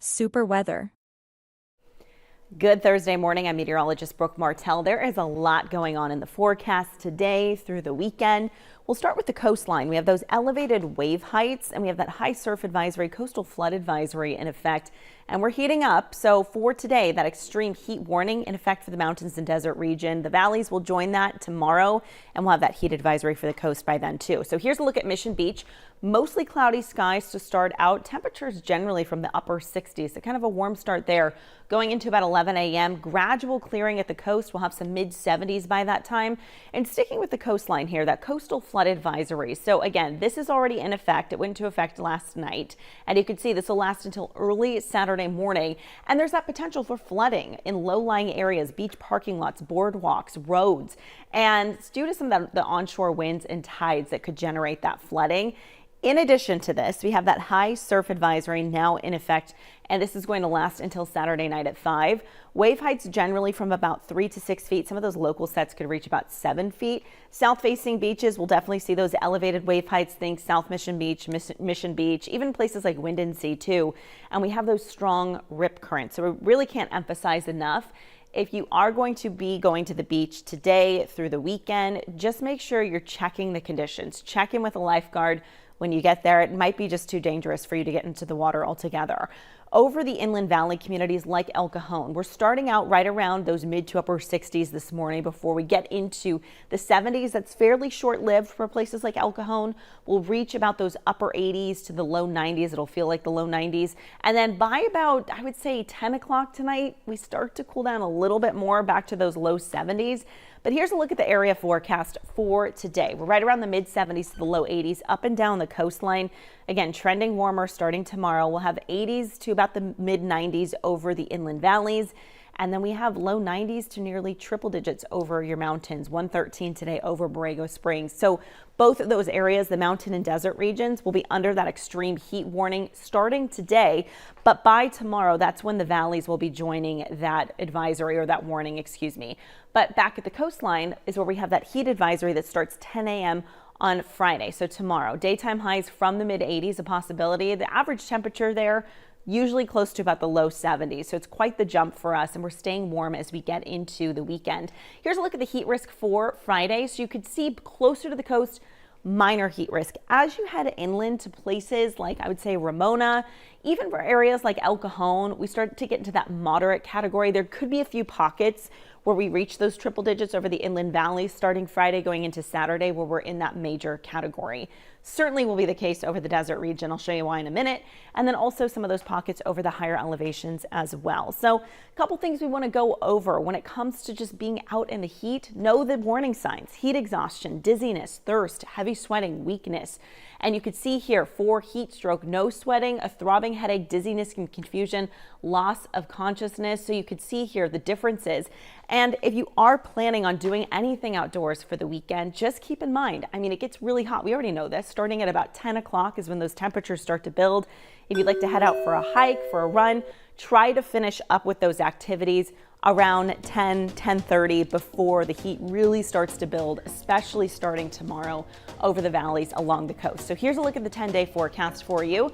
Super weather. Good Thursday morning. I'm meteorologist Brooke Martell. There is a lot going on in the forecast today through the weekend. We'll start with the coastline. We have those elevated wave heights and we have that high surf advisory, coastal flood advisory in effect, and we're heating up. So for today, that extreme heat warning in effect for the mountains and desert region. The valleys will join that tomorrow and we'll have that heat advisory for the coast by then too. So here's a look at Mission Beach. Mostly cloudy skies to start out. Temperatures generally from the upper 60s. So kind of a warm start there. Going into about 11 a.m. Gradual clearing at the coast. We'll have some mid 70s by that time. And sticking with the coastline here, that coastal flood advisory. So again, this is already in effect. It went into effect last night. And you can see this will last until early Saturday morning. And there's that potential for flooding in low-lying areas, beach parking lots, boardwalks, roads. And it's due to some of the onshore winds and tides that could generate that flooding. In addition to this, we have that high surf advisory now in effect, and this is going to last until Saturday night at 5. Wave heights generally from about 3 to 6 feet. Some of those local sets could reach about 7 feet. South-facing beaches will definitely see those elevated wave heights. Think South Mission Beach, Mission Beach, even places like Windansea too. And we have those strong rip currents. So we really can't emphasize enough. If you are going to be going to the beach today through the weekend, just make sure you're checking the conditions. Check in with a lifeguard. When you get there, it might be just too dangerous for you to get into the water altogether. Over the inland valley communities like El Cajon, we're starting out right around those mid to upper 60s this morning before we get into the 70s. That's fairly short-lived for places like El Cajon. We'll reach about those upper 80s to the low 90s. It'll feel like the low 90s. And then by about, I would say 10 o'clock tonight, we start to cool down a little bit more back to those low 70s. But here's a look at the area forecast for today. We're right around the mid 70s to the low 80s up and down the coastline. Again, trending warmer starting tomorrow. We'll have 80s to about the mid 90s over the inland valleys. And then we have low 90s to nearly triple digits over your mountains. 113 today over Borrego Springs. So both of those areas, the mountain and desert regions, will be under that extreme heat warning starting today. But by tomorrow, that's when the valleys will be joining that advisory, or that warning, excuse me. But back at the coastline is where we have that heat advisory that starts 10 a.m. on Friday. So tomorrow, daytime highs from the mid 80s, a possibility. The average temperature there usually close to about the low 70s. So it's quite the jump for us, and we're staying warm as we get into the weekend. Here's a look at the heat risk for Friday. So you could see closer to the coast, minor heat risk. As you head inland to places like, I would say, Ramona, even for areas like El Cajon, we start to get into that moderate category. There could be a few pockets where we reach those triple digits over the inland valleys starting Friday going into Saturday, where we're in that major category. Certainly will be the case over the desert region. I'll show you why in a minute. And then also some of those pockets over the higher elevations as well. So a couple things we want to go over when it comes to just being out in the heat. Know the warning signs: heat exhaustion, dizziness, thirst, heavy sweating, weakness. And you could see here for heat stroke, no sweating, a throbbing headache, dizziness and confusion, loss of consciousness. So you could see here the differences. And if you are planning on doing anything outdoors for the weekend, just keep in mind, I mean, it gets really hot. We already know this. Starting at about 10 o'clock is when those temperatures start to build. If you'd like to head out for a hike, for a run, try to finish up with those activities around 10:30 before the heat really starts to build, especially starting tomorrow over the valleys along the coast. So here's a look at the 10-day forecast for you.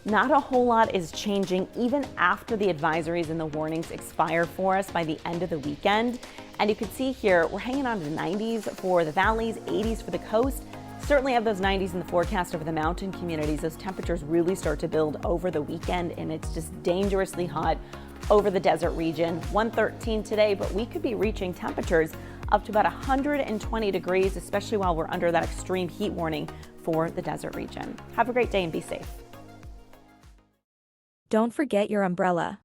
Not a whole lot is changing even after the advisories and the warnings expire for us by the end of the weekend. And you can see here, we're hanging on to the 90s for the valleys, 80s for the coast. Certainly have those 90s in the forecast over the mountain communities. Those temperatures really start to build over the weekend, and it's just dangerously hot over the desert region. 113 today, but we could be reaching temperatures up to about 120 degrees, especially while we're under that extreme heat warning for the desert region. Have a great day and be safe. Don't forget your umbrella.